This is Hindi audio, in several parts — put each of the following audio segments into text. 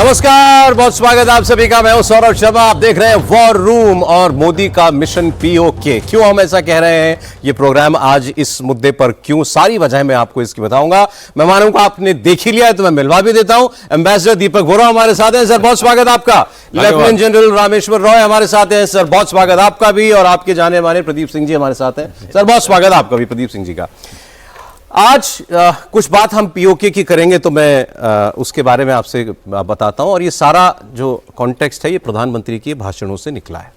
नमस्कार, बहुत स्वागत आप सभी का। मैं हूं सौरभ शर्मा। आप देख रहे हैं वॉर रूम और मोदी का मिशन पीओके। क्यों हम ऐसा कह रहे हैं, ये प्रोग्राम आज इस मुद्दे पर क्यों, सारी वजह मैं आपको इसकी बताऊंगा। मेहमानों को आपने देख ही लिया है तो मैं मिलवा भी देता हूं। एम्बेसडर दीपक बोरा हमारे साथ हैं। सर बहुत स्वागत आपका। लेफ्टिनेंट जनरल रामेश्वर रॉय हमारे साथ हैं। सर बहुत स्वागत आपका भी। और आपके जाने माने प्रदीप सिंह जी हमारे साथ हैं। सर बहुत स्वागत आपका भी, प्रदीप सिंह जी का। आज कुछ बात हम पीओके की करेंगे तो मैं उसके बारे में आपसे बताता हूं। और ये सारा जो कॉन्टेक्स्ट है ये प्रधानमंत्री के भाषणों से निकला है।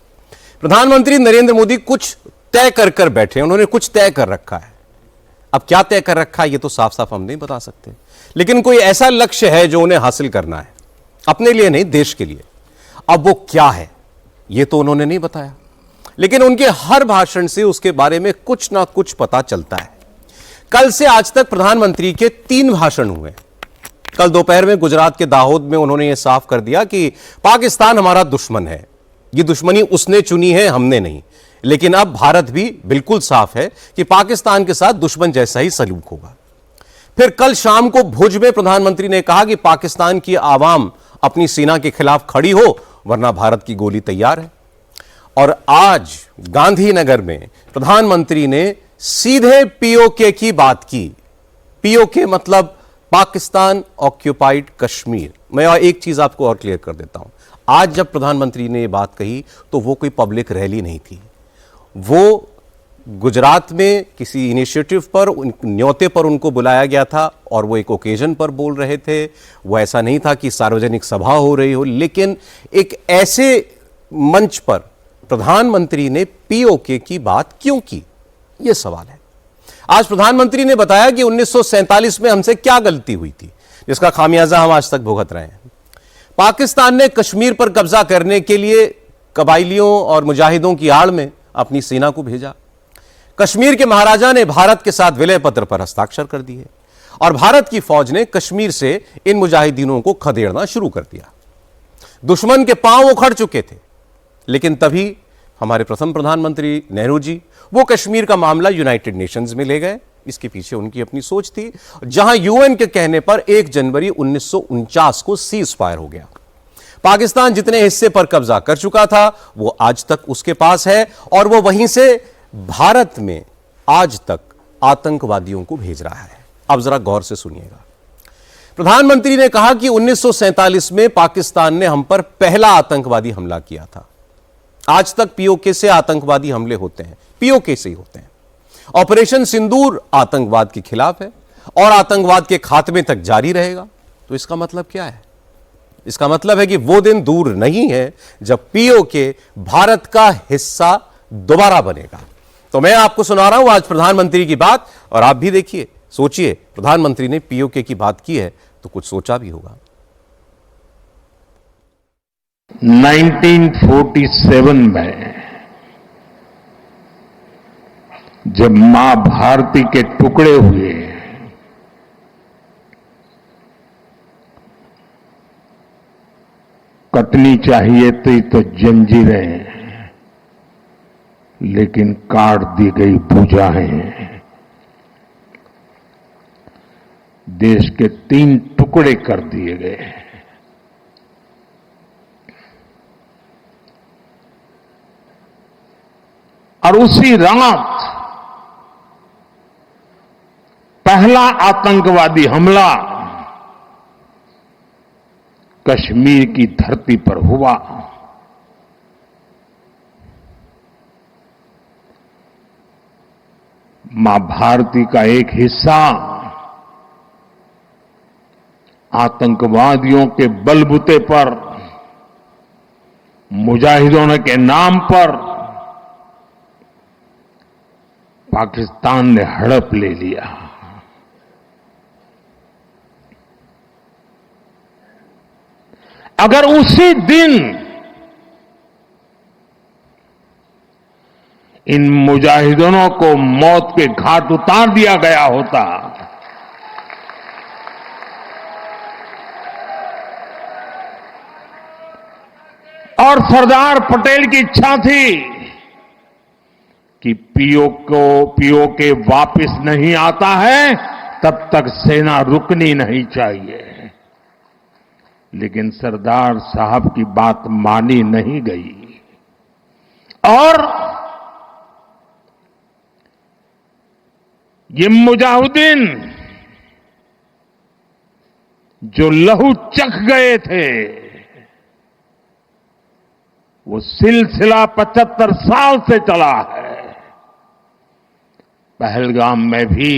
प्रधानमंत्री नरेंद्र मोदी कुछ तय कर बैठे हैं, उन्होंने कुछ तय कर रखा है। अब क्या तय कर रखा है ये तो साफ साफ हम नहीं बता सकते, लेकिन कोई ऐसा लक्ष्य है जो उन्हें हासिल करना है, अपने लिए नहीं देश के लिए। अब वो क्या है ये तो उन्होंने नहीं बताया, लेकिन उनके हर भाषण से उसके बारे में कुछ ना कुछ पता चलता है। कल से आज तक प्रधानमंत्री के 3 भाषण हुए। कल दोपहर में गुजरात के दाहोद में उन्होंने यह साफ कर दिया कि पाकिस्तान हमारा दुश्मन है, ये दुश्मनी उसने चुनी है, हमने नहीं। लेकिन अब भारत भी बिल्कुल साफ है कि पाकिस्तान के साथ दुश्मन जैसा ही सलूक होगा। फिर कल शाम को भुज में प्रधानमंत्री ने कहा कि पाकिस्तान की आवाम अपनी सेना के खिलाफ खड़ी हो, वरना भारत की गोली तैयार है। और आज गांधीनगर में प्रधानमंत्री ने सीधे पीओके की बात की। पीओके मतलब पाकिस्तान ऑक्यूपाइड कश्मीर। मैं एक चीज आपको और क्लियर कर देता हूं। आज जब प्रधानमंत्री ने यह बात कही तो वो कोई पब्लिक रैली नहीं थी। वो गुजरात में किसी इनिशिएटिव पर, न्योते पर उनको बुलाया गया था और वो एक ओकेजन पर बोल रहे थे। वो ऐसा नहीं था कि सार्वजनिक सभा हो रही हो, लेकिन एक ऐसे मंच पर प्रधानमंत्री ने पीओके की बात क्यों की, यह सवाल है। आज प्रधानमंत्री ने बताया कि 1947 में हमसे क्या गलती हुई थी जिसका खामियाजा हम आज तक भुगत रहे हैं। पाकिस्तान ने कश्मीर पर कब्जा करने के लिए कबाइलियों और मुजाहिदों की आड़ में अपनी सेना को भेजा। कश्मीर के महाराजा ने भारत के साथ विलय पत्र पर हस्ताक्षर कर दिए और भारत की फौज ने कश्मीर से इन मुजाहिदीनों को खदेड़ना शुरू कर दिया। दुश्मन के पांव उखड़ चुके थे, लेकिन तभी हमारे प्रथम प्रधानमंत्री नेहरू जी वो कश्मीर का मामला यूनाइटेड नेशंस में ले गए। इसके पीछे उनकी अपनी सोच थी, जहां यूएन के कहने पर 1 जनवरी 1949 को सीज फायर हो गया। पाकिस्तान जितने हिस्से पर कब्जा कर चुका था वो आज तक उसके पास है और वो वहीं से भारत में आज तक आतंकवादियों को भेज रहा है। अब जरा गौर से सुनिएगा। प्रधानमंत्री ने कहा कि 1947 में पाकिस्तान ने हम पर पहला आतंकवादी हमला किया था। आज तक पीओके से आतंकवादी हमले होते हैं, पीओके से ही होते हैं। ऑपरेशन सिंदूर आतंकवाद के खिलाफ है और आतंकवाद के खात्मे तक जारी रहेगा। तो इसका मतलब क्या है? इसका मतलब है कि वो दिन दूर नहीं है जब पीओके भारत का हिस्सा दोबारा बनेगा। तो मैं आपको सुना रहा हूं आज प्रधानमंत्री की बात, और आप भी देखिए, सोचिए, प्रधानमंत्री ने पीओके की बात की है तो कुछ सोचा भी होगा। 1947 में जब मां भारती के टुकड़े हुए, कटनी चाहिए थी तो जंजीरें, लेकिन काट दी गई भुजाएं। देश के 3 टुकड़े कर दिए गए। और उसी रात पहला आतंकवादी हमला कश्मीर की धरती पर हुआ। मां भारती का एक हिस्सा आतंकवादियों के बलबूते पर, मुजाहिदों के नाम पर पाकिस्तान ने हड़प ले लिया। अगर उसी दिन इन मुजाहिदों को मौत के घाट उतार दिया गया होता और सरदार पटेल की इच्छा थी कि पीओके वापस नहीं आता है तब तक सेना रुकनी नहीं चाहिए, लेकिन सरदार साहब की बात मानी नहीं गई और ये मुजाहिदीन जो लहू चख गए थे, वो सिलसिला 75 साल से चला है। पहलगाम में भी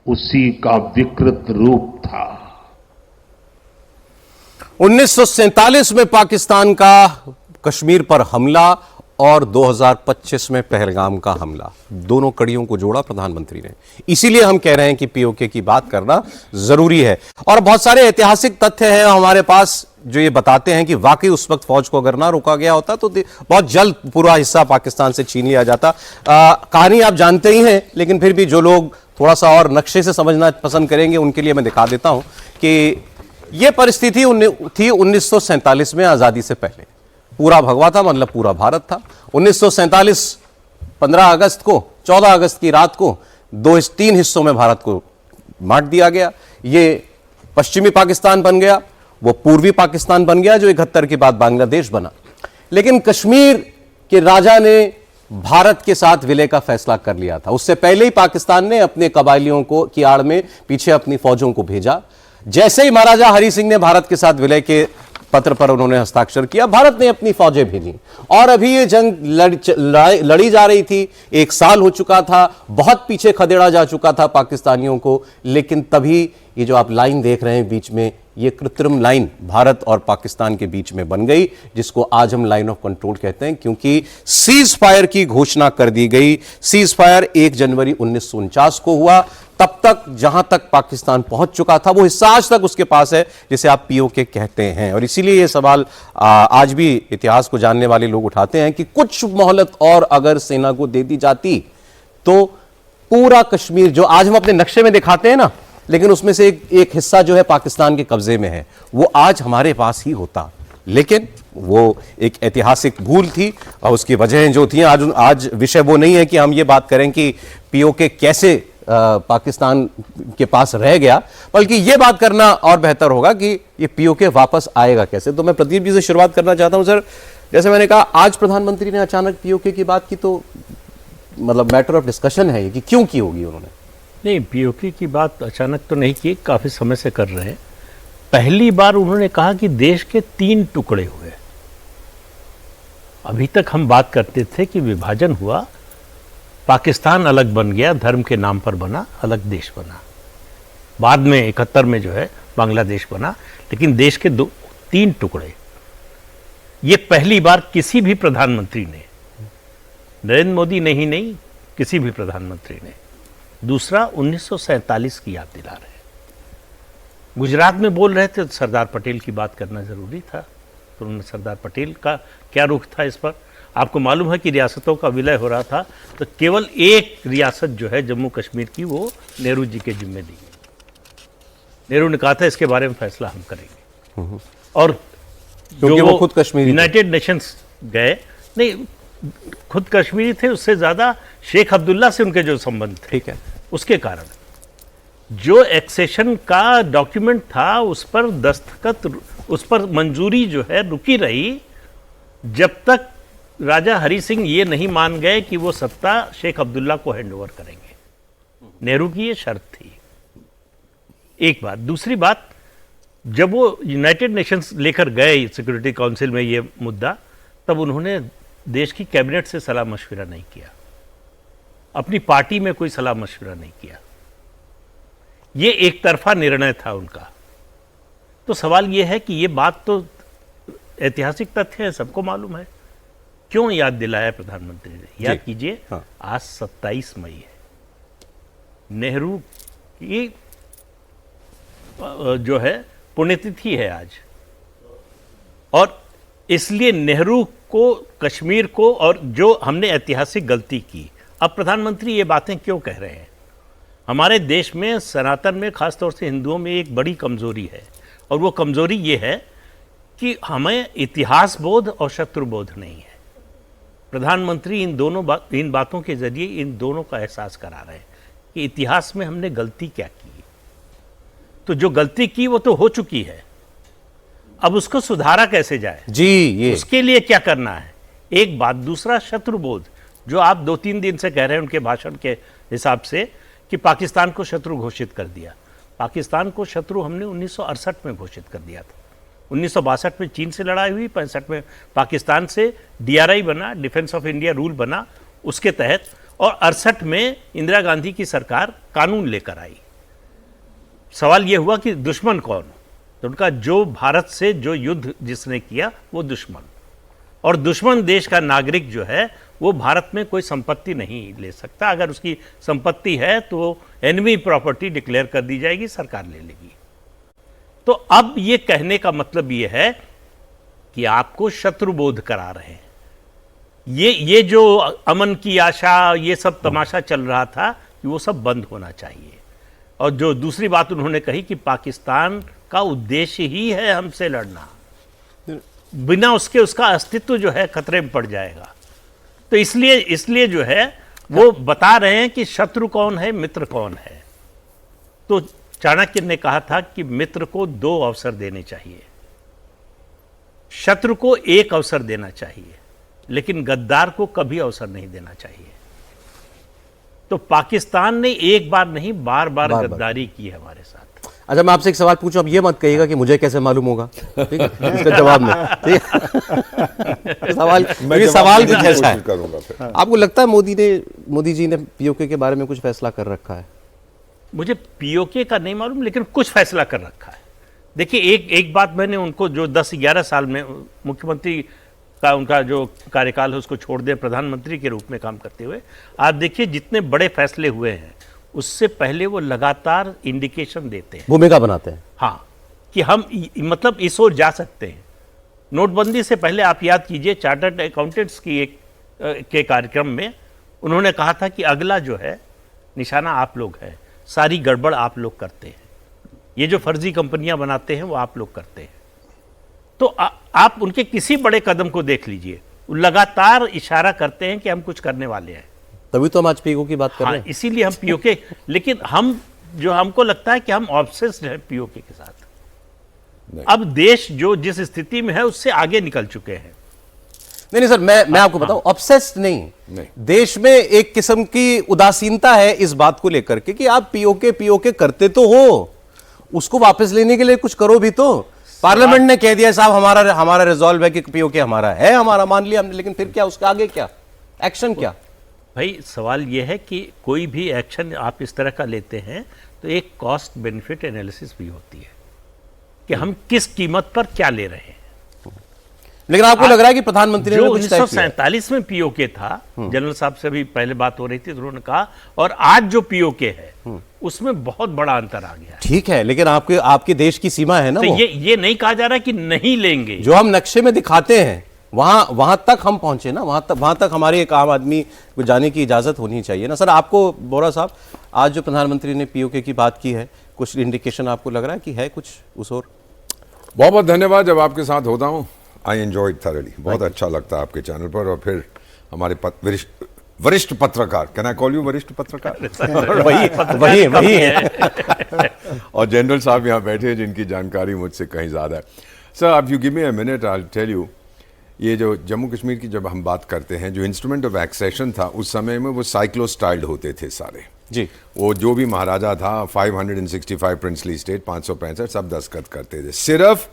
उसी का विकृत रूप था। 1947 में पाकिस्तान का कश्मीर पर हमला और 2025 में पहलगाम का हमला, दोनों कड़ियों को जोड़ा प्रधानमंत्री ने। इसीलिए हम कह रहे हैं कि पीओके की बात करना जरूरी है। और बहुत सारे ऐतिहासिक तथ्य हैं हमारे पास जो ये बताते हैं कि वाकई उस वक्त फौज को अगर ना रोका गया होता तो बहुत जल्द पूरा हिस्सा पाकिस्तान से छीन लिया जाता। कहानी आप जानते ही हैं, लेकिन फिर भी जो लोग थोड़ा सा और नक्शे से समझना पसंद करेंगे उनके लिए मैं दिखा देता हूं कि यह परिस्थिति थी 1947 में, आजादी से पहले। पूरा भगवा था, मतलब पूरा भारत था। 1947 15 अगस्त को, 14 अगस्त की रात को 3 हिस्सों में भारत को बांट दिया गया। ये पश्चिमी पाकिस्तान बन गया, वो पूर्वी पाकिस्तान बन गया जो 71 के बाद बांग्लादेश बना। लेकिन कश्मीर के राजा ने भारत के साथ विलय का फैसला कर लिया था। उससे पहले ही पाकिस्तान ने अपने कबायलियों को की आड़ में पीछे अपनी फौजों को भेजा। जैसे ही महाराजा हरि सिंह ने भारत के साथ विलय के पत्र पर उन्होंने हस्ताक्षर किया, भारत ने अपनी फौजें भेजी और अभी ये जंग लड़ी जा रही थी। 1 साल हो चुका था, बहुत पीछे खदेड़ा जा चुका था पाकिस्तानियों को। लेकिन तभी ये जो आप लाइन देख रहे हैं बीच में, ये कृत्रिम लाइन भारत और पाकिस्तान के बीच में बन गई, जिसको आज हम लाइन ऑफ कंट्रोल कहते हैं, क्योंकि सीज फायर की घोषणा कर दी गई। सीज फायर 1 जनवरी 1949 को हुआ। तब तक जहां तक पाकिस्तान पहुंच चुका था वो हिस्सा आज तक उसके पास है, जिसे आप पीओके कहते हैं। और इसीलिए ये सवाल आज भी इतिहास को जानने वाले लोग उठाते हैं कि कुछ मोहलत और अगर सेना को दे दी जाती तो पूरा कश्मीर, जो आज हम अपने नक्शे में दिखाते हैं ना, लेकिन उसमें से एक हिस्सा जो है पाकिस्तान के कब्जे में है, वो आज हमारे पास ही होता। लेकिन वो एक ऐतिहासिक भूल थी और उसकी वजहें जो थी, आज विषय वो नहीं है कि हम ये बात करें कि पीओके कैसे पाकिस्तान के पास रह गया, बल्कि यह बात करना और बेहतर होगा कि ये पीओके वापस आएगा कैसे। तो मैं प्रदीप जी से शुरुआत करना चाहता हूं। सर, जैसे मैंने कहा, आज प्रधानमंत्री ने अचानक पीओके की बात की, तो मतलब मैटर ऑफ डिस्कशन है कि क्यों की होगी उन्होंने? नहीं, पीओके की बात अचानक तो नहीं की, काफी समय से कर रहे हैं। पहली बार उन्होंने कहा कि देश के 3 टुकड़े हुए। अभी तक हम बात करते थे कि विभाजन हुआ, पाकिस्तान अलग बन गया, धर्म के नाम पर बना, अलग देश बना। बाद में 71 में जो है बांग्लादेश बना, लेकिन देश के 3 टुकड़े। ये पहली बार किसी भी प्रधानमंत्री ने, नरेंद्र मोदी ने ही नहीं, किसी भी प्रधानमंत्री ने। दूसरा, 1947 की याद दिला रहे हैं। गुजरात में बोल रहे थे तो सरदार पटेल की बात करना जरूरी था, तो उन्होंने सरदार पटेल का क्या रुख था इस पर। आपको मालूम है कि रियासतों का विलय हो रहा था, तो केवल एक रियासत जो है जम्मू कश्मीर की, वो नेहरू जी के जिम्मे दी। नेहरू ने कहा था इसके बारे में फैसला हम करेंगे। और जो वो खुद कश्मीरी यूनाइटेड नेशंस गए, नहीं खुद कश्मीरी थे, उससे ज्यादा शेख अब्दुल्ला से उनके जो संबंध थे, ठीक है, उसके कारण जो एक्सेशन का डॉक्यूमेंट था उस पर दस्तखत, उस पर मंजूरी जो है रुकी रही, जब तक राजा हरि सिंह ये नहीं मान गए कि वो सत्ता शेख अब्दुल्ला को हैंडओवर करेंगे। नेहरू की ये शर्त थी। एक बात। दूसरी बात, जब वो यूनाइटेड नेशंस लेकर गए सिक्योरिटी काउंसिल में ये मुद्दा, तब उन्होंने देश की कैबिनेट से सलाह मशविरा नहीं किया, अपनी पार्टी में कोई सलाह मशविरा नहीं किया। ये एक तरफा निर्णय था उनका। तो सवाल ये है कि ये बात तो ऐतिहासिक तथ्य है, सबको मालूम है, क्यों याद दिलाया प्रधानमंत्री ने? याद कीजिए, हाँ। आज 27 मई है, नेहरू की जो है पुण्यतिथि है आज, और इसलिए नेहरू को, कश्मीर को, और जो हमने ऐतिहासिक गलती की, अब प्रधानमंत्री ये बातें क्यों कह रहे हैं? हमारे देश में, सनातन में, खासतौर से हिंदुओं में एक बड़ी कमजोरी है, और वो कमजोरी ये है कि हमें इतिहास बोध और शत्रु बोध नहीं है। प्रधानमंत्री इन बातों के जरिए इन दोनों का एहसास करा रहे हैं कि इतिहास में हमने गलती क्या की। तो जो गलती की वो तो हो चुकी है, अब उसको सुधारा कैसे जाए, जी, ये उसके लिए क्या करना है, एक बात। दूसरा, शत्रुबोध, जो आप 2-3 दिन से कह रहे हैं उनके भाषण के हिसाब से कि पाकिस्तान को शत्रु घोषित कर दिया। पाकिस्तान को शत्रु हमने 1968 में घोषित कर दिया था। 1962 में चीन से लड़ाई हुई, 65 में पाकिस्तान से DRI बना, डिफेंस ऑफ इंडिया रूल बना उसके तहत, और 68 में इंदिरा गांधी की सरकार कानून लेकर आई। सवाल यह हुआ कि दुश्मन कौन, तो उनका जो भारत से जो युद्ध जिसने किया वो दुश्मन, और दुश्मन देश का नागरिक जो है वो भारत में कोई संपत्ति नहीं ले सकता। अगर उसकी संपत्ति है तो एनिमी प्रॉपर्टी डिक्लेयर कर दी जाएगी, सरकार ले लेगी। तो अब ये कहने का मतलब ये है कि आपको शत्रुबोध करा रहे हैं। ये जो अमन की आशा, ये सब तमाशा चल रहा था कि वो सब बंद होना चाहिए। और जो दूसरी बात उन्होंने कही कि पाकिस्तान का उद्देश्य ही है हमसे लड़ना, बिना उसके उसका अस्तित्व जो है खतरे में पड़ जाएगा। तो इसलिए जो है वो बता रहे हैं कि शत्रु कौन है, मित्र कौन है। तो चाणक्य ने कहा था कि मित्र को 2 अवसर देने चाहिए, शत्रु को 1 अवसर देना चाहिए, लेकिन गद्दार को कभी अवसर नहीं देना चाहिए। तो पाकिस्तान ने एक बार नहीं, बार बार गद्दारी की है हमारे साथ। अच्छा, मैं आपसे एक सवाल पूछूं, अब ये मत कहिएगा कि मुझे कैसे मालूम होगा, ठीक है, इसका जवाब नहीं, ठीक है। सवाल कुछ ऐसा है, आपको लगता है मोदी जी ने पीओके के बारे में कुछ फैसला कर रखा है? मुझे पीओके का नहीं मालूम, लेकिन कुछ फैसला कर रखा है। देखिए, एक बात मैंने उनको, जो 10-11 साल में मुख्यमंत्री का उनका जो कार्यकाल है उसको छोड़ दें, प्रधानमंत्री के रूप में काम करते हुए, आप देखिए जितने बड़े फैसले हुए हैं उससे पहले वो लगातार इंडिकेशन देते हैं, भूमिका बनाते हैं, हाँ, कि हम मतलब इस ओर जा सकते हैं। नोटबंदी से पहले आप याद कीजिए, चार्टर्ड अकाउंटेंट्स की के कार्यक्रम में उन्होंने कहा था कि अगला जो है निशाना आप लोग है, सारी गड़बड़ आप लोग करते हैं, ये जो फर्जी कंपनियां बनाते हैं वो आप लोग करते हैं। तो आप उनके किसी बड़े कदम को देख लीजिए, लगातार इशारा करते हैं कि हम कुछ करने वाले हैं। तभी तो हम आज पीओके की बात कर रहे हैं। इसीलिए हम पीओके, लेकिन हमको लगता है कि हम ऑब्सेस्ड हैं पीओके के साथ। अब देश जो जिस स्थिति में है उससे आगे निकल चुके हैं। नहीं सर, मैं आपको बताऊं, ऑब्सेस्ड नहीं, देश में एक किस्म की उदासीनता है इस बात को लेकर के कि आप पीओके करते तो हो, उसको वापस लेने के लिए कुछ करो भी तो। पार्लियामेंट ने कह दिया साहब हमारा रिजॉल्व है कि पीओके हमारा मान लिया हमने, लेकिन फिर क्या, उसके आगे क्या एक्शन? क्या भाई, सवाल यह है कि कोई भी एक्शन आप इस तरह का लेते हैं तो एक कॉस्ट बेनिफिट एनालिसिस भी होती है कि हम किस कीमत पर क्या ले रहे हैं। लेकिन आपको लग रहा है कि प्रधानमंत्री ने जो 1947 में पीओके था, जनरल साहब से भी पहले बात हो रही थी तो उन्होंने कहा, और आज जो पीओके है उसमें बहुत बड़ा अंतर आ गया है। ठीक है, लेकिन आपके देश की सीमा है ना, तो ये नहीं कहा जा रहा कि नहीं लेंगे, जो हम नक्शे में दिखाते हैं वहां तक हम पहुंचे ना, वहां तक हमारे एक आम आदमी को जाने की इजाजत होनी चाहिए ना। सर, आपको बोरा साहब, आज जो प्रधानमंत्री ने पीओके की बात की है, कुछ इंडिकेशन आपको लग रहा है कि है कुछ उस ओर? बहुत बहुत धन्यवाद। जब आपके साथ होता हूँ आई एंजॉय थॉरली, बहुत अच्छा लगता है आपके चैनल पर। और फिर हमारे वरिष्ठ पत्रकार, कैन आई कॉल यू वरिष्ठ पत्रकार? वही है। और जनरल साहब यहाँ बैठे हैं जिनकी जानकारी मुझसे कहीं ज़्यादा है। Sir, if you give me a minute, I will tell you, ये जो जम्मू कश्मीर की जब हम बात करते हैं, जो इंस्ट्रूमेंट ऑफ एक्सेशन था उस समय में वो साइक्लो स्टाइल्ड होते थे सारे जी। वो जो भी महाराजा था, 565 प्रिंसली स्टेट, 565 सब दस्तखत करते थे। सिर्फ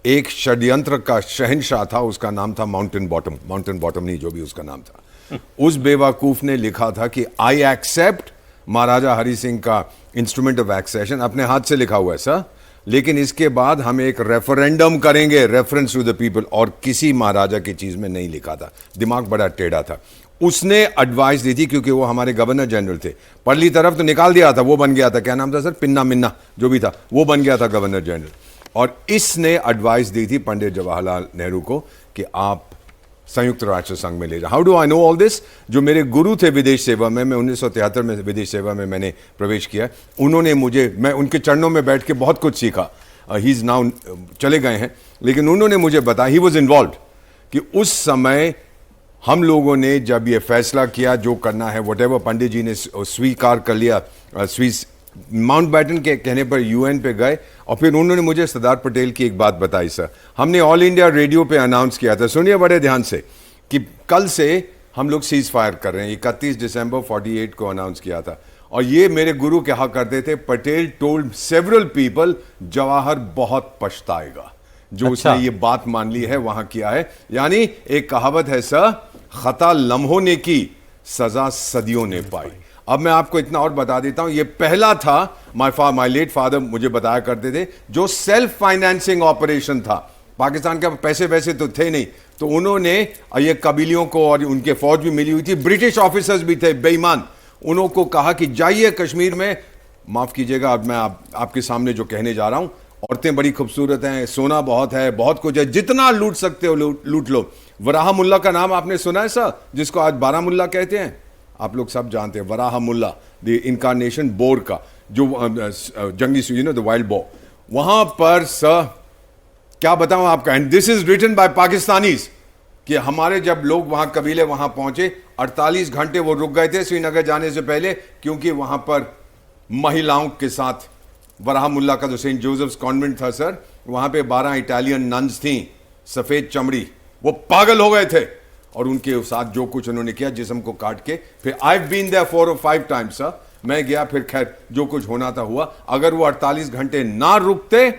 एक षड्यंत्र का शहंशाह था, उसका नाम था माउंटेन बॉटम नहीं, जो भी उसका नाम था, उस बेवकूफ ने लिखा था कि आई एक्सेप्ट महाराजा हरि सिंह का इंस्ट्रूमेंट ऑफ एक्सेशन, अपने हाथ से लिखा हुआ है सर, लेकिन इसके बाद हम एक रेफरेंडम करेंगे, रेफरेंस टू द पीपल, और किसी महाराजा की चीज में नहीं लिखा था। दिमाग बड़ा टेढ़ा था। उसने एडवाइस दी थी, क्योंकि वो हमारे गवर्नर जनरल थे, परली तरफ तो निकाल दिया था, वो बन गया था, क्या नाम था सर, पिन्ना मिन्ना जो भी था, वो बन गया था गवर्नर जनरल। और इसने एडवाइस दी थी पंडित जवाहरलाल नेहरू को कि आप संयुक्त राष्ट्र संघ में ले जाओ। How do I know all this? जो मेरे गुरु थे विदेश सेवा में, मैं 1973 में विदेश सेवा में मैंने प्रवेश किया, उन्होंने मुझे, मैं उनके चरणों में बैठ के बहुत कुछ सीखा। ही इज नाउ चले गए हैं, लेकिन उन्होंने मुझे बताया, ही वॉज इन्वॉल्व, कि उस समय हम लोगों ने जब ये फैसला किया जो करना है, वट एवर पंडित जी ने स्वीकार कर लिया, माउंटबेटन के कहने पर यूएन पे गए और फिर उन्होंने मुझे सरदार पटेल की एक बात बताई सर। हमने ऑल इंडिया रेडियो पे अनाउंस किया था, सुनिए बड़े ध्यान से, कि कल से हम लोग सीज फायर कर रहे हैं। 31 दिसंबर 48 को अनाउंस किया था। और ये मेरे गुरु कहा करते थे, Patel told several people Jawahar बहुत पछताएगा। जो उसने ये बात मान ली है वहां किया है। यानी एक कहावत है सर, खता लम्हों ने की, सजा सदियों ने पाई। अब मैं आपको इतना और बता देता हूं, ये पहला था, माय लेट फादर मुझे बताया करते थे, जो सेल्फ फाइनेंसिंग ऑपरेशन था। पाकिस्तान के पैसे वैसे तो थे नहीं, तो उन्होंने ये कबीलियों को, और उनके फौज भी मिली हुई थी, ब्रिटिश ऑफिसर्स भी थे बेईमान, उनको कहा कि जाइए कश्मीर में, माफ कीजिएगा अब मैं आपके सामने जो कहने जा रहा हूं, औरतें बड़ी खूबसूरत हैं, सोना बहुत है, बहुत कुछ है, जितना लूट सकते हो लूट लो। वराह मुल्ला का नाम आपने सुना है सर, जिसको आज बारामुल्ला कहते हैं? आप लोग सब जानते हैं वराह मुल्ला, द इनकारनेशन बोर का, जो जंगी द वाइल्ड बो, वहां पर सर क्या बताऊं आपका, and this is written by Pakistanis, कि हमारे जब लोग वहां कबीले वहां पहुंचे, 48 घंटे वो रुक गए थे श्रीनगर जाने से पहले, क्योंकि वहां पर महिलाओं के साथ, वराह मुल्ला का जो सेंट जोसेफ्स कॉन्वेंट था सर, वहां पे 12 इटालियन नन्स थी, सफेद चमड़ी, वो पागल हो गए थे, और उनके साथ जो कुछ उन्होंने किया, जिस्म को काट के, फिर I have been there 4 or 5 times sir, मैं गया, फिर खैर जो कुछ होना था हुआ। अगर वो 48 घंटे ना रुकते,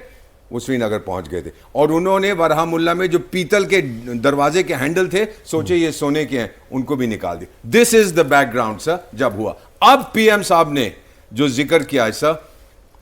वो श्रीनगर पहुंच गए थे। और उन्होंने वराह मुल्ला में जो पीतल के दरवाजे के हैंडल थे, सोचे ये सोने के हैं, उनको भी निकाल दिया। This is the background sir जब हुआ। अब पीएम साहब ने जो जिक्र किया है सर,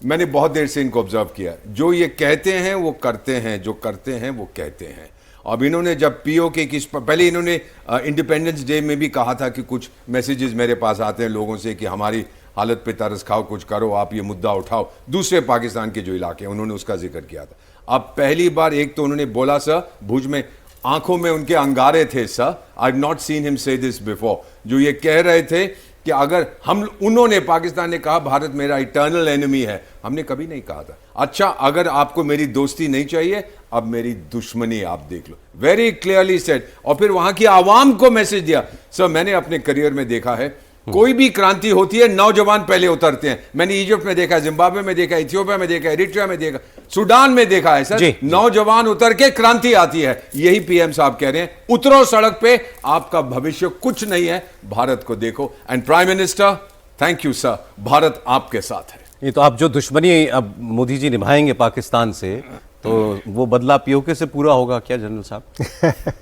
मैंने बहुत देर से इनको ऑब्जर्व किया, जो ये कहते हैं वो करते हैं, जो करते हैं वो कहते हैं। अब इन्होंने जब पीओके की, पहले इन्होंने इंडिपेंडेंस डे में भी कहा था कि कुछ मैसेजेस मेरे पास आते हैं लोगों से कि हमारी हालत पे तरस खाओ, कुछ करो, आप ये मुद्दा उठाओ, दूसरे पाकिस्तान के जो इलाके हैं उन्होंने उसका जिक्र किया था। अब पहली बार एक तो उन्होंने बोला सर, भुज में आंखों में उनके अंगारे थे sir, I have not seen him से दिस बिफोर, जो ये कह रहे थे कि अगर उन्होंने, पाकिस्तान ने कहा भारत मेरा इटर्नल एनिमी है, हमने कभी नहीं कहा था। अच्छा, अगर आपको मेरी दोस्ती नहीं चाहिए, अब मेरी दुश्मनी आप देख लो, वेरी क्लियरली सेड। और फिर वहां की आवाम को मैसेज दिया। सर मैंने अपने करियर में देखा है, कोई भी क्रांति होती है, नौजवान पहले उतरते हैं। मैंने इजिप्ट में देखा है, जिम्बाब्वे में देखा है, इथियोपिया में देखा है, इरिट्रिया में देखा, सूडान में देखा है सर, नौजवान उतर के क्रांति आती है। यही पीएम साहब कह रहे हैं, उतरो सड़क पे, आपका भविष्य कुछ नहीं है, भारत को देखो। And prime minister, thank you sir, Bharat आपके साथ है। ये तो आप जो दुश्मनी अब मोदी जी निभाएंगे पाकिस्तान से, तो वो बदला पीओके से पूरा होगा क्या जनरल साहब?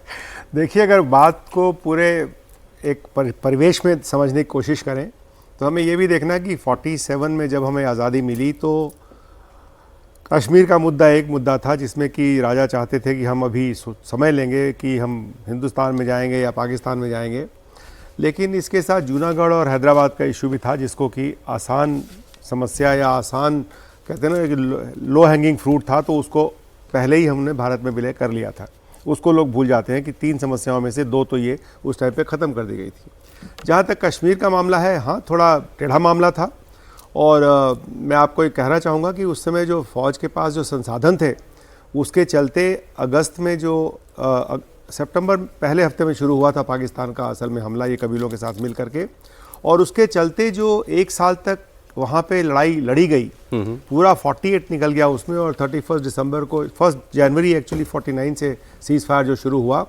देखिए, अगर बात को पूरे एक परिवेश में समझने की कोशिश करें तो हमें ये भी देखना है कि 47 में जब हमें आज़ादी मिली तो कश्मीर का मुद्दा एक मुद्दा था, जिसमें कि राजा चाहते थे कि हम अभी समय लेंगे कि हम हिंदुस्तान में जाएंगे या पाकिस्तान में जाएंगे, लेकिन इसके साथ जूनागढ़ और हैदराबाद का इशू भी था, जिसको कि आसान समस्या या आसान कहते हैं ना कि लो हैंगिंग फ्रूट था, तो उसको पहले ही हमने भारत में विलय कर लिया था। उसको लोग भूल जाते हैं कि 3 समस्याओं में से 2 तो ये उस टाइम पे ख़त्म कर दी गई थी। जहाँ तक कश्मीर का मामला है, हाँ थोड़ा टेढ़ा मामला था, और मैं आपको ये कहना चाहूँगा कि उस समय जो फ़ौज के पास जो संसाधन थे, उसके चलते अगस्त में जो सितंबर पहले हफ्ते में शुरू हुआ था पाकिस्तान का असल में हमला, ये कबीलों के साथ मिल करके, और उसके चलते जो 1 साल तक वहाँ पे लड़ाई लड़ी गई, पूरा 48 निकल गया उसमें, और 31 दिसंबर को, 1 जनवरी एक्चुअली 49 से सीज़ फायर जो शुरू हुआ,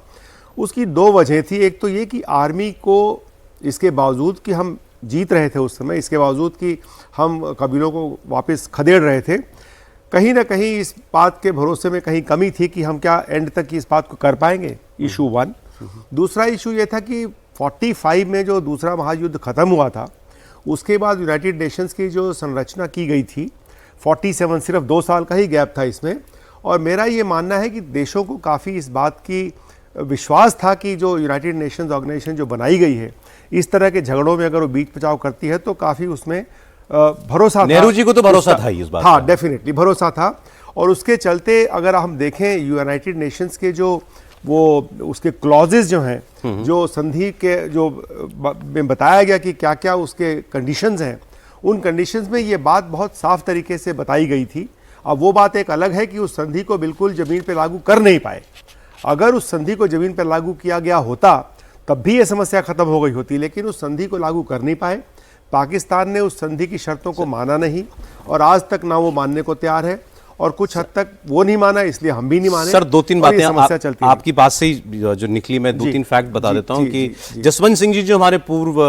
उसकी 2 वजह थी। एक तो ये कि आर्मी को, इसके बावजूद कि हम जीत रहे थे उस समय, इसके बावजूद कि हम कबीलों को वापस खदेड़ रहे थे, कहीं ना कहीं इस बात के भरोसे में कहीं कमी थी कि हम क्या एंड तक इस बात को कर पाएंगे, इशू 1। दूसरा इशू ये था कि 45 में जो दूसरा महायुद्ध ख़त्म हुआ था, उसके बाद यूनाइटेड नेशंस की जो संरचना की गई थी, 47 सिर्फ 2 साल का ही गैप था इसमें, और मेरा ये मानना है कि देशों को काफ़ी इस बात की विश्वास था कि जो यूनाइटेड नेशंस ऑर्गेनाइजेशन जो बनाई गई है, इस तरह के झगड़ों में अगर वो बीच बचाव करती है तो काफ़ी उसमें भरोसा था। नेहरू जी को तो भरोसा था इस बात, हाँ डेफिनेटली भरोसा था। और उसके चलते अगर हम देखें यूनाइटेड नेशंस के जो वो उसके क्लॉजेज जो हैं, जो संधि के जो में बताया गया कि क्या क्या उसके कंडीशंस हैं, उन कंडीशंस में ये बात बहुत साफ तरीके से बताई गई थी। अब वो बात एक अलग है कि उस संधि को बिल्कुल ज़मीन पे लागू कर नहीं पाए। अगर उस संधि को ज़मीन पर लागू किया गया होता तब भी ये समस्या ख़त्म हो गई होती, लेकिन उस संधि को लागू कर नहीं पाए। पाकिस्तान ने उस संधि की शर्तों को माना नहीं और आज तक ना वो मानने को तैयार है और कुछ हद तक वो नहीं माना, इसलिए हम भी नहीं माने। सर, दो तीन और ये बातें समस्या चलती है। आपकी बात से ही जो निकली, मैं दो तीन फैक्ट बता देता हूं कि जी। जसवंत सिंह जी जो हमारे पूर्व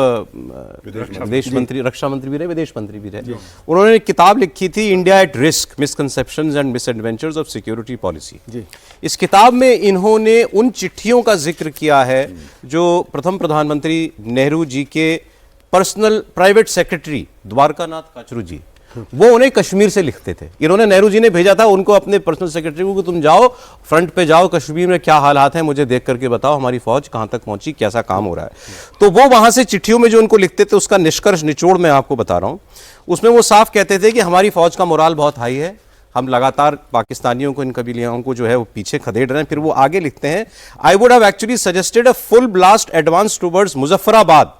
विदेश मंत्री, रक्षा मंत्री भी रहे, विदेश मंत्री भी रहे, उन्होंने एक किताब लिखी थी, India at risk, misconceptions and misadventures of security policy. इस किताब में इन्होंने उन चिट्ठियों का जिक्र किया है जो प्रथम प्रधानमंत्री नेहरू जी के personal private secretary Dwarkanath Kachru ji, वो उन्हें कश्मीर से लिखते थे। इन्होंने, नेहरू जी ने भेजा था उनको अपने पर्सनल सेक्रेटरी को कि तुम जाओ फ्रंट पे जाओ, कश्मीर में क्या हालात हैं मुझे देख करके बताओ, हमारी फौज कहां तक पहुंची, कैसा काम हो रहा है। तो वो वहां से चिट्ठियों में जो उनको लिखते थे उसका निष्कर्ष, निचोड़ मैं आपको बता रहा हूं। उसमें वो साफ कहते थे कि हमारी फौज का मोराल बहुत हाई है, हम लगातार पाकिस्तानियों को, इन कबीलियों को जो है वो पीछे खदेड़ रहे हैं। फिर वो आगे लिखते हैं, I would have actually suggested a full blast advance towards Muzaffarabad,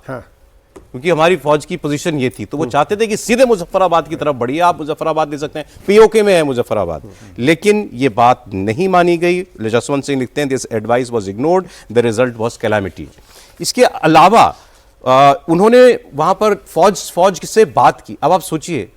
क्योंकि हमारी फौज की पोजीशन ये थी, तो वो चाहते थे कि सीधे मुजफ्फराबाद की तरफ बढ़िए। आप मुजफ्फराबाद दे सकते हैं, पीओके में है मुजफ्फराबाद, लेकिन ये बात नहीं मानी गई। जसवंत सिंह लिखते हैं, this advice was ignored, the result was calamity. इसके अलावा उन्होंने वहां पर फौज से बात की। अब आप सोचिए,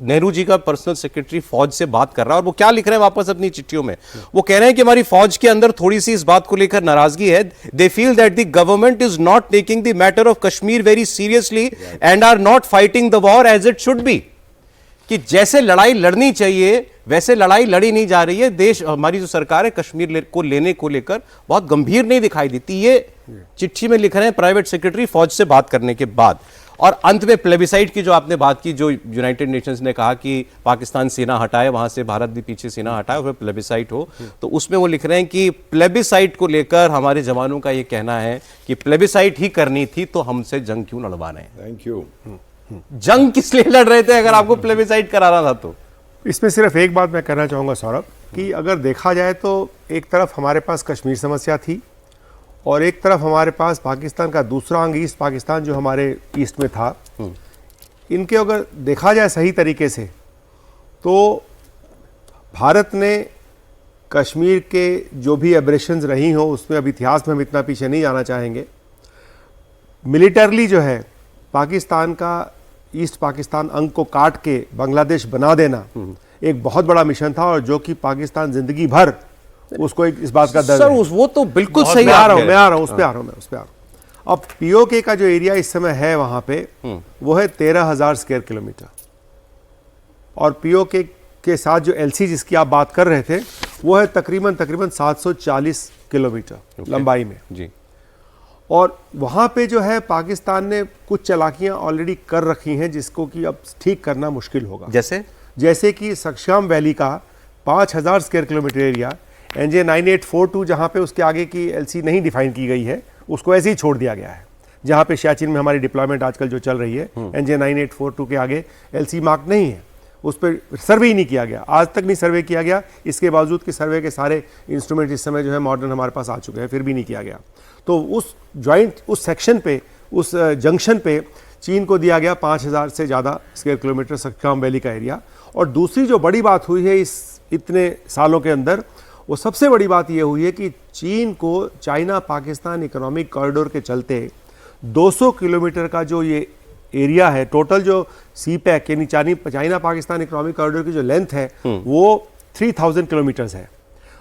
नेहरू जी का पर्सनल सेक्रेटरी फौज से बात कर रहा है और वो क्या लिख रहे हैं वापस अपनी चिट्ठियों में, वो कह रहे हैं कि हमारी फौज के अंदर थोड़ी सी इस बात को लेकर नाराजगी है। They feel that the government is not taking the matter of Kashmir very seriously and are not fighting the war as it should be, कि जैसे लड़ाई लड़नी चाहिए वैसे लड़ाई लड़ी नहीं जा रही है। देश, हमारी जो सरकार है, कश्मीर को लेने को लेकर बहुत गंभीर नहीं दिखाई देती। ये चिट्ठी में लिख रहे हैं प्राइवेट सेक्रेटरी फौज से बात करने के बाद। और अंत में प्लेबिसाइट की जो आपने बात की, जो यूनाइटेड नेशंस ने कहा कि पाकिस्तान सेना हटाए, वहां से भारत भी पीछे सेना हटाए और फिर प्लेबिसाइट हो, तो उसमें वो लिख रहे हैं कि प्लेबिसाइट को लेकर हमारे जवानों का ये कहना है कि प्लेबिसाइट ही करनी थी तो हमसे जंग क्यों लड़वा रहे हैं। Thank you. जंग किस लिए लड़ रहे थे अगर आपको प्लेबिसाइट कराना था तो? इसमें सिर्फ एक बात मैं कहना चाहूँगा सौरभ, कि अगर देखा जाए तो एक तरफ हमारे पास कश्मीर समस्या थी और एक तरफ हमारे पास पाकिस्तान का दूसरा अंग ईस्ट पाकिस्तान जो हमारे ईस्ट में था। इनके अगर देखा जाए सही तरीके से तो भारत ने कश्मीर के जो भी एब्रेशंस रही हो उसमें, अब इतिहास में हम इतना पीछे नहीं जाना चाहेंगे, मिलिटरली जो है पाकिस्तान का ईस्ट पाकिस्तान अंग को काट के बांग्लादेश बना देना एक बहुत बड़ा मिशन था और जो कि पाकिस्तान जिंदगी भर उसको इस बात का दर्द है। वो तो बिल्कुल सही। मैं आ रहा हूं उस पे आ रहा हूं। अब पीओके का जो एरिया इस समय है वहां पे वो है 13,000 स्क्वायर किलोमीटर और पीओके के साथ जो एलसी जिसकी आप बात कर रहे थे वो है तकरीबन 740 किलोमीटर लंबाई में जी। और वहां पे जो है पाकिस्तान ने कुछ चालाकियां ऑलरेडी कर रखी हैं जिसको कि अब ठीक करना मुश्किल होगा। जैसे कि सक्शाम वैली का 5,000 स्क्वायर किलोमीटर एरिया, NJ 9842 जहाँ पे उसके आगे की एलसी नहीं डिफाइन की गई है उसको ऐसे ही छोड़ दिया गया है। जहाँ पे सियाचिन में हमारी डिप्लॉयमेंट आजकल जो चल रही है, NJ 9842 के आगे एलसी मार्क नहीं है, उस पर सर्वे ही नहीं किया गया, आज तक नहीं सर्वे किया गया। इसके बावजूद कि सर्वे के सारे इंस्ट्रूमेंट इस समय जो है मॉडर्न हमारे पास आ चुके हैं, फिर भी नहीं किया गया। तो उस जॉइंट, उस सेक्शन पे, उस जंक्शन पे चीन को दिया गया 5,000 से ज़्यादा स्क्वायर किलोमीटर सक्खाम वैली का एरिया। और दूसरी जो बड़ी बात हुई है इस इतने सालों के अंदर, वो सबसे बड़ी बात ये हुई है कि चीन को चाइना पाकिस्तान इकोनॉमिक कॉरिडोर के चलते 200 किलोमीटर का जो ये एरिया है, टोटल जो सी पैक यानी चाइना पाकिस्तान इकोनॉमिक कॉरिडोर की जो लेंथ है वो 3000 किलोमीटर्स है।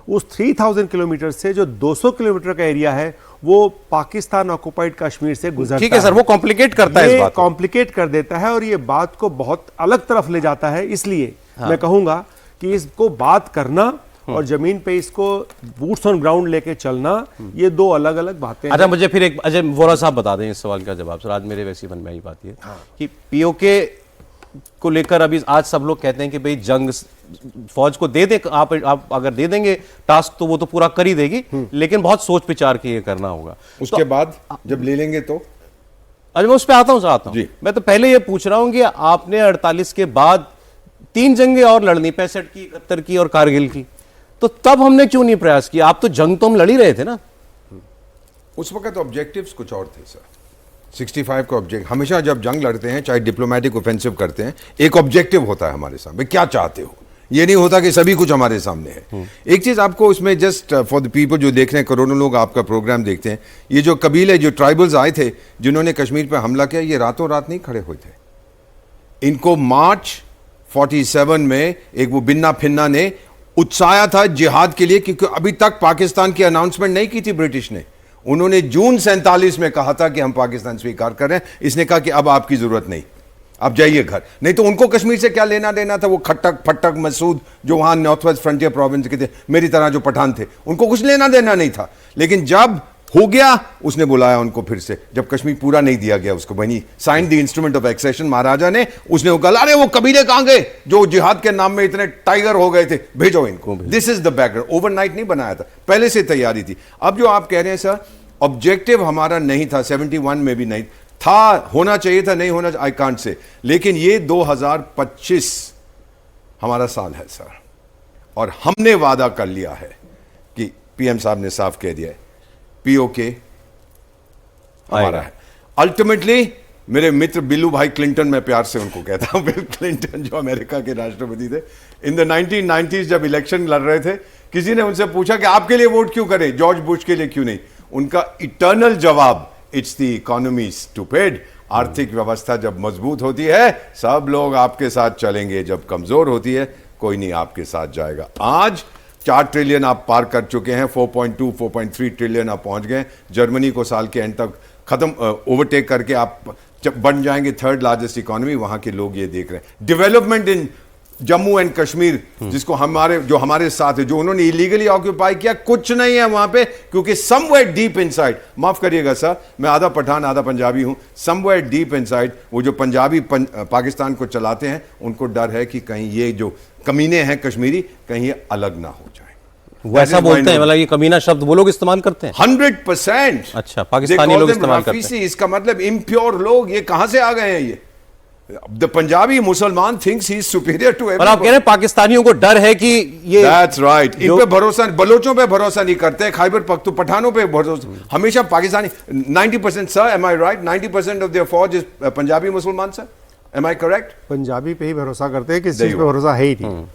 उस 3000 किलोमीटर से जो 200 किलोमीटर का एरिया है वो पाकिस्तान ऑक्युपाइड कश्मीर से गुजरता है। ठीक है सर, वो कॉम्प्लिकेट करता है, इस बात को कॉम्प्लिकेट कर देता है और ये बात को बहुत अलग तरफ ले जाता है। इसलिए मैं कहूंगा कि इसको बात करना और जमीन पे इसको बूट्स ऑन ग्राउंड लेके चलना, ये दो अलग अलग बातें हैं। अच्छा, मुझे फिर एक अजय वोरा साहब बता दें इस सवाल का जवाब सर। आज मेरे वैसे मन में आई बात ये कि पीओके को लेकर अभी आज सब लोग कहते हैं कि भाई जंग फौज को दे दे, आप अगर दे देंगे टास्क तो वो तो पूरा कर ही देगी, लेकिन बहुत सोच विचार के ये करना होगा। उसके बाद जब ले लेंगे तो अरे मैं उस पर आता हूँ मैं तो पहले ये पूछ रहा हूँ कि आपने 48 के बाद 3 जंगें और लड़नी, 65 की, 71 की और कारगिल की, तो तब हमने क्यों नहीं प्रयास किया? आप तो जंग तो हम लड़ ही रहे थे ना उस वक्त। ऑब्जेक्टिव्स कुछ और थे सर। 65 का ऑब्जेक्ट, हमेशा जब जंग लड़ते हैं चाहे डिप्लोमेटिक ऑफेंसिव करते हैं, एक ऑब्जेक्टिव होता है हमारे सामने, क्या चाहते हो। ये नहीं होता कि सभी कुछ हमारे सामने है। एक चीज आपको इसमें, जस्ट फॉर द पीपल जो देख रहे हैं, करोड़ों लोग आपका प्रोग्राम देखते हैं, ये जो कबीले, जो ट्राइबल्स आए थे जिन्होंने कश्मीर पर हमला किया, ये रातों रात नहीं खड़े हुए थे। इनको मार्च 47 में एक वो बिन्ना फिन्ना ने उत्साया था जिहाद के लिए, क्योंकि अभी तक पाकिस्तान की अनाउंसमेंट नहीं की थी ब्रिटिश ने। उन्होंने जून 47 में कहा था कि हम पाकिस्तान स्वीकार कर रहे हैं। इसने कहा कि अब आपकी जरूरत नहीं, आप जाइए घर। नहीं तो उनको कश्मीर से क्या लेना देना था? वो खट्टक फट्टक मसूद जो वहां नॉर्थ वेस्ट फ्रंटियर प्रोविंस के थे, मेरी तरह जो पठान थे, उनको कुछ लेना देना नहीं था। लेकिन जब हो गया, उसने बुलाया उनको फिर से, जब कश्मीर पूरा नहीं दिया गया उसको, बनी sign the instrument of accession Maharaja ने। उसने कहा अरे वो कबीले कहां गए जो जिहाद के नाम में इतने टाइगर हो गए थे, भेजो इनको। This is the background. Overnight नहीं बनाया था, पहले से तैयारी थी। अब जो आप कह रहे हैं सर, ऑब्जेक्टिव हमारा नहीं था, 71 में भी नहीं था, होना चाहिए था, नहीं होना, आई कांट से। लेकिन ये 2025 हमारा साल है सर, और हमने वादा कर लिया है कि पीएम साहब ने साफ कह दिया है, पीओके हमारा है। अल्टीमेटली मेरे मित्र बिल्लू भाई क्लिंटन, मैं प्यार से उनको कहता हूं, बिल क्लिंटन जो अमेरिका के राष्ट्रपति थे, इन द 1990s जब इलेक्शन लड़ रहे थे, किसी ने उनसे पूछा कि आपके लिए वोट क्यों करें, जॉर्ज बुश के लिए क्यों नहीं? उनका इटर्नल जवाब, इट्स द इकोनॉमी स्टूपिड। आर्थिक व्यवस्था जब मजबूत होती है सब लोग आपके साथ चलेंगे, जब कमजोर होती है कोई नहीं आपके साथ जाएगा। आज 4 ट्रिलियन आप पार कर चुके हैं, 4.2 4.3 ट्रिलियन आप पहुंच गए। जर्मनी को साल के एंड तक खत्म ओवरटेक करके आप जब बन जाएंगे थर्ड लार्जेस्ट इकोनॉमी। वहां के लोग ये देख रहे हैं। Development in Jammu and Kashmir, जिसको हमारे साथ है, जो उन्होंने इलीगली ऑक्यूपाई किया, कुछ नहीं है वहां पे, क्योंकि समवेयर डीप इनसाइड, माफ करिएगा सर, मैं आधा पठान आधा पंजाबी हूं, समवेयर डीप इनसाइड वो जो पंजाबी पाकिस्तान को चलाते हैं, उनको डर है कि कहीं ये जो कमीने हैं कश्मीरी, कहीं ये अलग ना हो जाए। वैसा बोलते हैं, मतलब ये कमीना शब्द वो लोग इस्तेमाल करते हैं? 100%। अच्छा, पाकिस्तानी लोग इस्तेमाल करते हैं। इसका मतलब इम्प्योर लोग, ये कहां से आ गए हैं? ये द पंजाबी मुसलमान thinks he is superior to और आप कह रहे हैं पाकिस्तानियों को डर है कि ये, दैट्स राइट, इन पे भरोसा, बलोचों पे भरोसा नहीं करते, खैबर पठानों पे भरोसा, हमेशा Pakistani. 90% sir, am I right, 90% of their फौज इज पंजाबी मुसलमान sir, am I correct? Punjabi पे ही भरोसा करते हैं, किस चीज पे भरोसा है ही नहीं।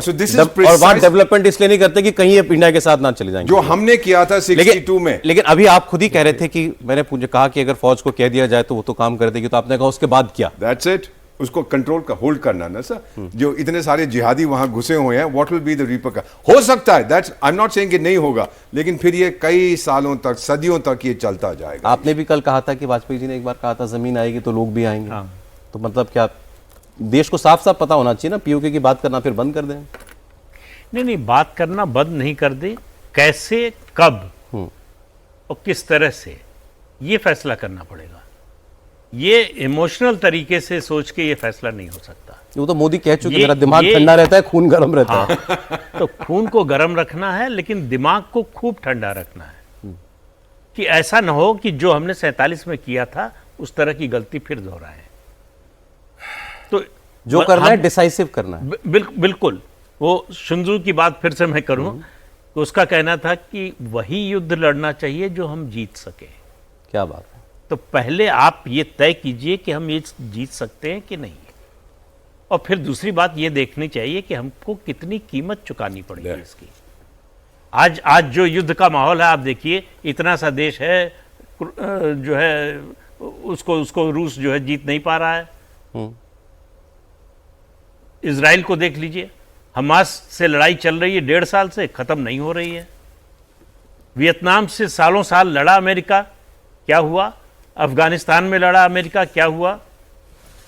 So this is और वहां डेवलपमेंट इसलिए नहीं करते कि कहीं ये इंडिया के साथ ना चले जाएंगे, जो हमने किया था 62 में। लेकिन अभी आप खुद ही कह रहे थे कि मैंने कहा कि अगर फौज को कह दिया जाए तो वो तो काम कर देगी, तो आपने कहा उसके बाद क्या? दैट्स इट, उसको कंट्रोल का होल्ड करना ना सर। जो इतने सारे जिहादी वहां घुसे हुए हैं, what will be the ripper? हो सकता है, that's, I am not saying कि नहीं होगा, लेकिन फिर ये कई सालों तक, सदियों तक ये चलता जाएगा। आपने भी कल कहा था कि वाजपेयी जी ने एक बार कहा था जमीन आएगी तो लोग भी आएंगे। तो मतलब क्या देश को साफ साफ पता होना चाहिए ना, पीओके की बात करना फिर बंद कर दें? नहीं, बात करना बंद नहीं कर दे, कैसे, कब और किस तरह से, ये फैसला करना पड़ेगा। ये इमोशनल तरीके से सोच के ये फैसला नहीं हो सकता। वो तो मोदी कह चुके, मेरा दिमाग ठंडा रहता है, खून गर्म रहता है। तो खून को गर्म रखना है, लेकिन दिमाग को खूब ठंडा रखना है, कि ऐसा ना हो कि जो हमने 47 में किया था उस तरह की गलती फिर दोहराएं। तो जो करना है डिसाइसिव करना है। बिल्कुल। वो शुंजू की बात फिर से मैं करूं, तो उसका कहना था कि वही युद्ध लड़ना चाहिए जो हम जीत सके। क्या बात है। तो पहले आप ये तय कीजिए कि हम ये जीत सकते हैं कि नहीं, और फिर दूसरी बात ये देखनी चाहिए कि हमको कितनी कीमत चुकानी पड़ेगी इसकी। आज जो युद्ध का माहौल है, आप देखिए, इतना सा देश है जो है, उसको रूस जो है जीत नहीं पा रहा है। इजराइल को देख लीजिए, हमास से लड़ाई चल रही है 1.5 साल से, खत्म नहीं हो रही है। वियतनाम से सालों साल लड़ा अमेरिका, क्या हुआ? अफगानिस्तान में लड़ा अमेरिका, क्या हुआ?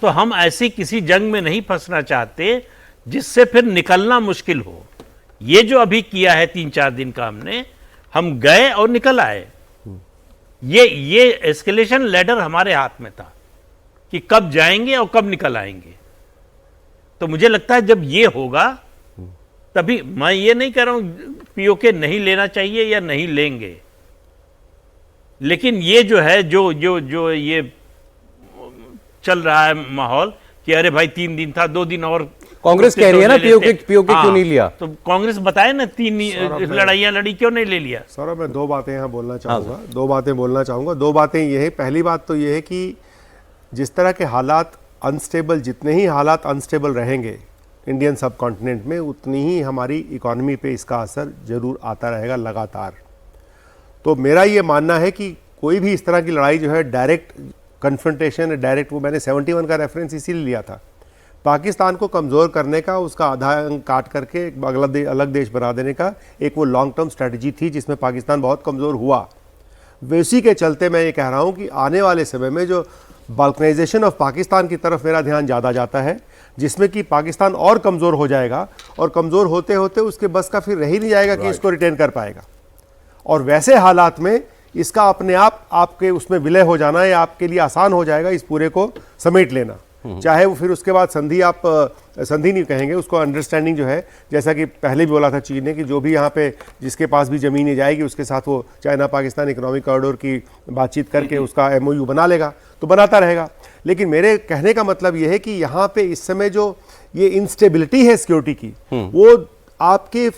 तो हम ऐसी किसी जंग में नहीं फंसना चाहते जिससे फिर निकलना मुश्किल हो। ये जो अभी किया है 3-4 दिन का, हम गए और निकल आए। ये एस्केलेशन लैडर हमारे हाथ में था कि कब जाएंगे और कब निकल आएंगे। तो मुझे लगता है जब ये होगा, तभी, मैं ये नहीं कह रहा हूं पीओके नहीं लेना चाहिए या नहीं लेंगे, लेकिन ये जो है, जो ये चल रहा है माहौल कि अरे भाई 3 दिन था, 2 दिन और कांग्रेस कह रही है ना पीओके क्यों नहीं लिया? तो कांग्रेस बताए ना 3 लड़ाइयां लड़ी, क्यों नहीं ले लिया? सौरभ, मैं 2 बातें यहाँ बोलना चाहूँगा। 2 बातें बोलना चाहूँगा। 2 बातें ये है, पहली बात तो ये है कि जिस तरह के हालात अनस्टेबल, जितने ही हालात अनस्टेबल रहेंगे इंडियन सब कॉन्टिनेंट में, उतनी ही हमारी इकोनॉमी पे इसका असर जरूर आता रहेगा लगातार। तो मेरा ये मानना है कि कोई भी इस तरह की लड़ाई जो है, डायरेक्ट कन्फ्रंटेशन, डायरेक्ट, वो मैंने 71 का रेफरेंस इसीलिए लिया था पाकिस्तान को कमज़ोर करने का, उसका आधा अंग काट करके एक अलग देश बना देने का एक वो लॉन्ग टर्म स्ट्रैटेजी थी जिसमें पाकिस्तान बहुत कमज़ोर हुआ। उसी के चलते मैं ये कह रहा हूँ कि आने वाले समय में जो बाल्कनाइजेशन ऑफ पाकिस्तान की तरफ मेरा ध्यान ज़्यादा जाता है, जिसमें कि पाकिस्तान और कमज़ोर हो जाएगा और कमज़ोर होते होते उसके बस का फिर रह ही नहीं जाएगा कि इसको रिटेन कर पाएगा। और वैसे हालात में इसका अपने आप आपके उसमें विलय हो जाना या आपके लिए आसान हो जाएगा इस पूरे को समेट लेना। चाहे वो फिर उसके बाद संधि, आप संधि नहीं कहेंगे उसको, अंडरस्टैंडिंग जो है, जैसा कि पहले भी बोला था चीन ने कि जो भी यहाँ पे जिसके पास भी ज़मीन जाएगी उसके साथ वो चाइना पाकिस्तान इकोनॉमिक कॉरिडोर की बातचीत करके उसका MOU बना लेगा, तो बनाता रहेगा। लेकिन मेरे कहने का मतलब ये है कि यहाँ पे इस समय जो ये इंस्टेबिलिटी है सिक्योरिटी की, वो आपके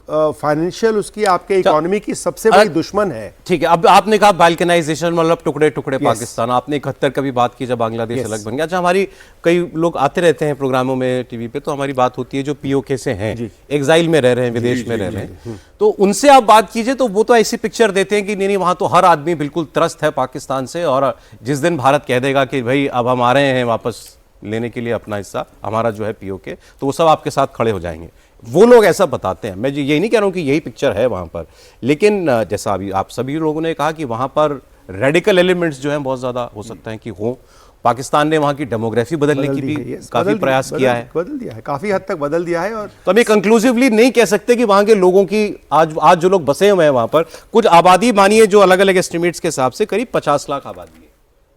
फाइनेंशियल, उसकी आपके इकोनॉमी की सबसे बड़ी दुश्मन है। ठीक है, अब आपने कहा बाल्कनाइजेशन, मतलब टुकड़े टुकड़े पाकिस्तान, आपने 71 का भी बात की जब बांग्लादेश अलग बन गया। अच्छा, हमारी कई लोग आते रहते हैं प्रोग्रामों में, टीवी पे, तो हमारी बात होती है जो POK से हैं, एग्जाइल में रह रहे हैं, विदेश में रह रहे हैं, तो उनसे आप बात कीजिए तो वो तो ऐसी पिक्चर देते हैं कि नहीं वहां तो हर आदमी बिल्कुल त्रस्त है पाकिस्तान से, और जिस दिन भारत कह देगा कि भाई अब हम आ रहे हैं वापस लेने के लिए अपना हिस्सा, हमारा जो है POK, तो वो सब आपके साथ खड़े हो जाएंगे। वो लोग ऐसा बताते हैं। मैं यही नहीं कह रहा हूं कि यही पिक्चर है वहां पर, लेकिन जैसा अभी आप सभी लोगों ने कहा कि वहां पर रेडिकल एलिमेंट्स जो हैं बहुत ज्यादा हो सकता है कि हो। पाकिस्तान ने वहां की डेमोग्राफी बदलने की भी काफी प्रयास किया है, बदल दिया है, काफी हद तक बदल दिया है। और तो हम ये कंक्लूसिवली नहीं कह सकते कि वहां के लोगों की आज जो लोग बसे हुए हैं वहां पर, कुछ आबादी मानिए जो अलग अलग एस्टिमेट्स के हिसाब से करीब 50 लाख आबादी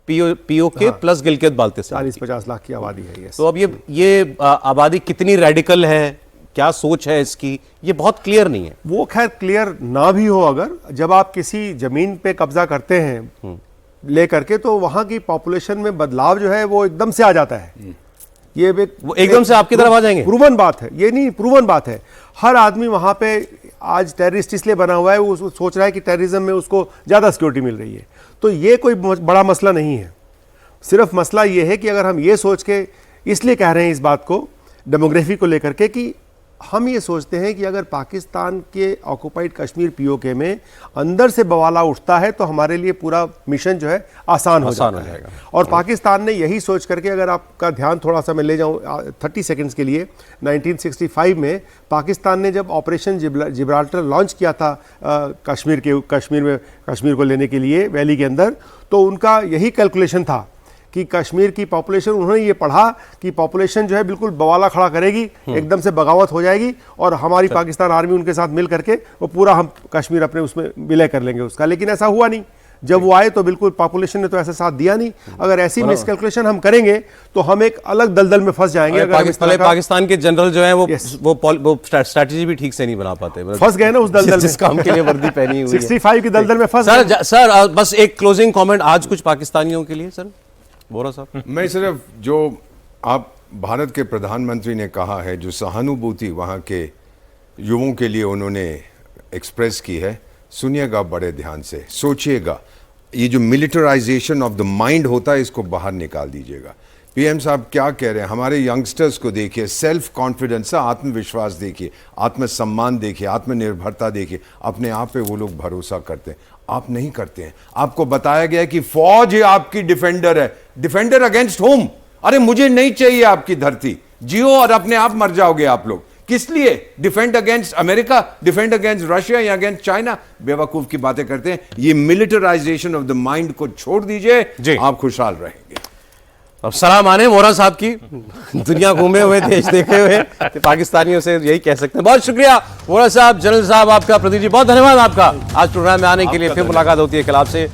है, POK प्लस गिलगित बाल्टिस्तान 40-50 लाख की आबादी है। यस। तो अब ये आबादी कितनी रेडिकल है, क्या सोच है इसकी, ये बहुत क्लियर नहीं है। वो खैर क्लियर ना भी हो, अगर जब आप किसी जमीन पे कब्जा करते हैं लेकर के, तो वहां की पॉपुलेशन में बदलाव जो है वो एकदम से आ जाता है। ये वो एकदम से आपकी तरफ आ जाएंगे, प्रूवन बात है ये, नहीं प्रूवन बात है। हर आदमी वहां पे आज टेररिस्ट इसलिए बना हुआ है, वो सोच रहा है कि टेररिज्म में उसको ज्यादा सिक्योरिटी मिल रही है। तो ये कोई बड़ा मसला नहीं है। सिर्फ मसला ये है कि अगर हम ये सोच के इसलिए कह रहे हैं इस बात को डेमोग्राफी को लेकर के, कि हम ये सोचते हैं कि अगर पाकिस्तान के ऑक्युपाइड कश्मीर POK में अंदर से बवाला उठता है तो हमारे लिए पूरा मिशन जो है आसान हो जाएगा। और पाकिस्तान ने यही सोच करके, अगर आपका ध्यान थोड़ा सा मैं ले जाऊं 30 सेकंड्स के लिए, 1965 में पाकिस्तान ने जब ऑपरेशन जिब्राल्टर लॉन्च किया था कश्मीर को लेने के लिए वैली के अंदर, तो उनका यही कैलकुलेशन था कि कश्मीर की पॉपुलेशन, उन्होंने ये पढ़ा कि पॉपुलेशन जो है बिल्कुल बवाला खड़ा करेगी, एकदम से बगावत हो जाएगी और हमारी पाकिस्तान आर्मी उनके साथ मिल करके वो पूरा हम कश्मीर अपने उसमें विलय कर लेंगे उसका। लेकिन ऐसा हुआ नहीं। जब वो आए तो बिल्कुल पॉपुलेशन ने तो ऐसा साथ दिया नहीं। अगर ऐसी मिसकैलकुलेशन हम करेंगे तो हम एक अलग दलदल में फंस जाएंगे। अगर पाकिस्तान के जनरल जो है वो स्ट्रैटेजी भी ठीक से नहीं बना पाते, फंस गए ना उस दलदल जिस काम के लिए वर्दी पहनी हुई है। 65 की दलदल में फंस। सर बस एक क्लोजिंग कमेंट आज कुछ पाकिस्तानियों के लिए। सर बोरा साहब, मैं सिर्फ जो आप भारत के प्रधानमंत्री ने कहा है, जो सहानुभूति वहाँ के युवाओं के लिए उन्होंने एक्सप्रेस की है, सुनिएगा बड़े ध्यान से, सोचिएगा। ये जो मिलिटराइजेशन ऑफ द माइंड होता है, इसको बाहर निकाल दीजिएगा। PM साहब क्या कह रहे हैं, हमारे यंगस्टर्स को देखिए, सेल्फ कॉन्फिडेंस, आत्मविश्वास देखिए, आत्मसम्मान देखिए, आत्मनिर्भरता देखिए, अपने आप पे वो लोग भरोसा करते हैं, आप नहीं करते हैं। आपको बताया गया है कि फौज ही आपकी डिफेंडर है। Defender against whom? अरे मुझे नहीं चाहिए आपकी धरती, जियो और अपने आप मर जाओगे आप लोग। किस लिए? Defend against America, defend against Russia या अगेंस्ट चाइना? बेवकूफ की बातें करते हैं। ये मिलिटराइजेशन ऑफ द माइंड को छोड़ दीजिए, आप खुशहाल रहेंगे। अब सलाम आने वोरा साहब की, दुनिया घूमे हुए, देश देखे हुए, तो पाकिस्तानियों से यही कह सकते हैं। बहुत शुक्रिया वोरा साहब, जनरल साहब आपका, प्रदीप जी बहुत धन्यवाद आपका आज प्रोग्राम में आने के लिए। फिर मुलाकात होती है कल आपसे।